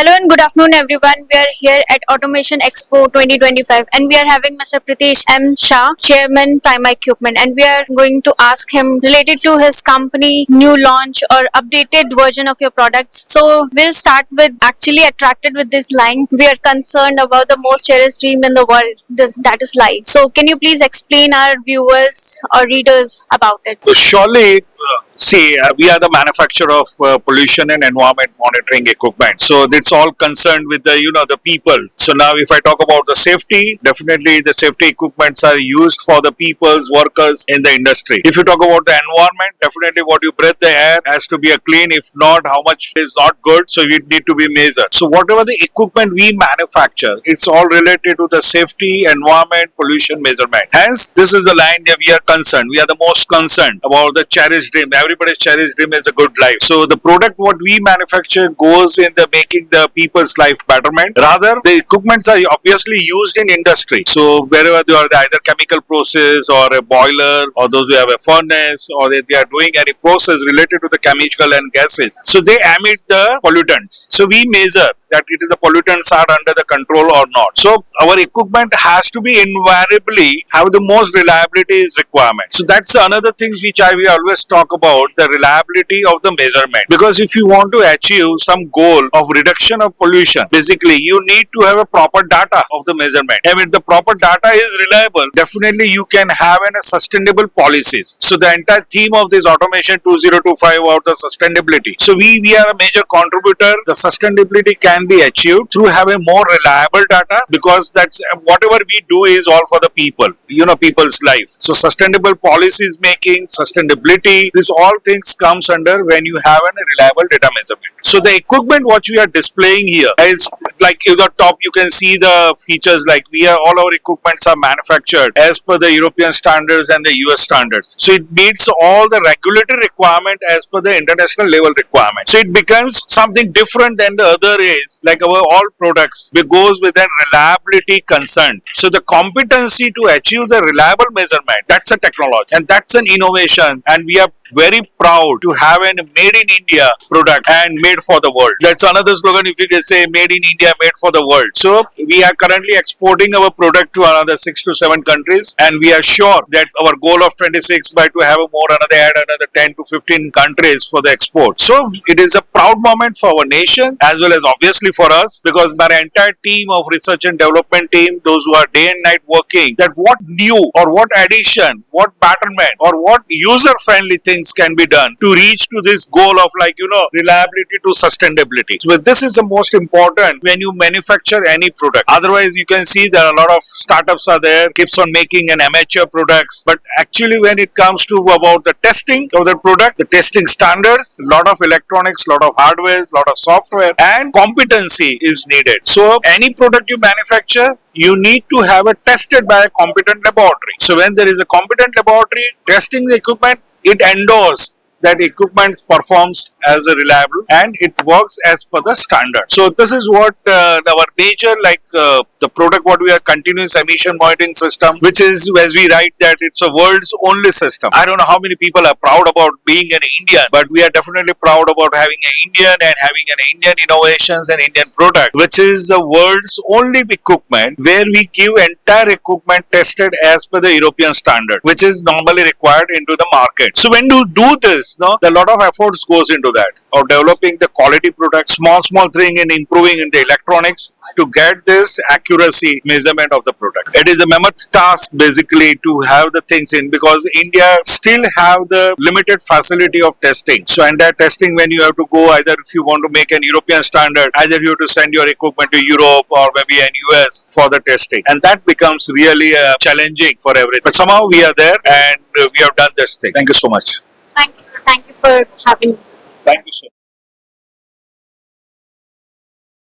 Hello and good afternoon everyone. We are here at Automation Expo 2025 and we are having Mr. Pritesh M. Shah, Chairman Prima Equipment, and we are going to ask him related to his company, new launch or updated version of your products. So we'll start with actually attracted with this line. We are concerned about the most cherished dream in the world, that is life. So can you please explain our viewers or readers about it? Surely, we are the manufacturer of pollution and environment monitoring equipment. So it's all concerned with the people. So now if I talk about the safety, definitely the safety equipments are used for the people's workers in the industry. If you talk about the environment, definitely what you breathe the air has to be a clean. If not, how much is not good, so it need to be measured. So whatever the equipment we manufacture, it's all related to the safety, environment, pollution measurement. Hence, this is a line that we are concerned. We are the most concerned about the cherished dream. Everybody's cherished dream is a good life. So the product what we manufacture goes in the making the people's life betterment. Rather, the equipments are obviously used in industry. So wherever they are either chemical process or a boiler, or those who have a furnace, or they are doing any process related to the chemical and gases. So they emit the pollutants. So we measure that it is the pollutants are under the control or not. So our equipment has to be invariably have the most reliability is requirement. So that's another things which we always talk about, the reliability of the measurement. Because if you want to achieve some goal of reduction of pollution, basically you need to have a proper data of the measurement. I mean, the proper data is reliable. Definitely you can have a sustainable policies. So the entire theme of this automation 2025 about the sustainability. So we are a major contributor. The sustainability can be achieved through having more reliable data, because that's whatever we do is all for the people, people's life. So sustainable policies making, sustainability, this all things comes under when you have a reliable data measurement. So the equipment what we are displaying here is like in the top you can see the features like all our equipments are manufactured as per the European standards and the US standards. So it meets all the regulatory requirement as per the international level requirement. So it becomes something different than the other is like our all products. It goes with a reliability concern. So the competency to achieve the reliable measurement, that's a technology and that's an innovation, and we are very proud to have a made in India product and made for the world. That's another slogan if you can say made in India, made for the world. So we are currently exporting our product to another 6 to 7 countries, and we are sure that our goal of 26 by to have another 10 to 15 countries for the export. So it is a proud moment for our nation as well as obviously for us, because my entire team of research and development team, those who are day and night working, that what new or what addition, what betterment or what user friendly things can be done to reach to this goal of reliability to sustainability. So this is the most important when you manufacture any product. Otherwise you can see there are a lot of startups are there, keeps on making an amateur products, but actually when it comes to about the testing of the product, the testing standards, lot of electronics, lot of hardware, lot of software and competency is needed. So any product you manufacture, you need to have it tested by a competent laboratory. So when there is a competent laboratory testing the equipment, it endorses that equipment performs as a reliable and it works as per the standard. So this is what our major the product what we are continuous emission monitoring system, which is as we write that it's a world's only system. I don't know how many people are proud about being an Indian, but we are definitely proud about having an Indian and having an Indian innovations and Indian product, which is the world's only equipment where we give entire equipment tested as per the European standard, which is normally required into the market. So when you do this, a lot of efforts goes into that of developing the quality product, small thing in improving in the electronics to get this accuracy measurement of the product. It is a mammoth task basically to have the things in, because India still have the limited facility of testing. So and that testing, when you have to go either if you want to make an European standard, either you have to send your equipment to Europe or maybe in US for the testing, and that becomes really challenging for everything. But somehow we are there and we have done this thing. Thank you so much. Thank you, sir. Thank you for having me. Thank you, sir.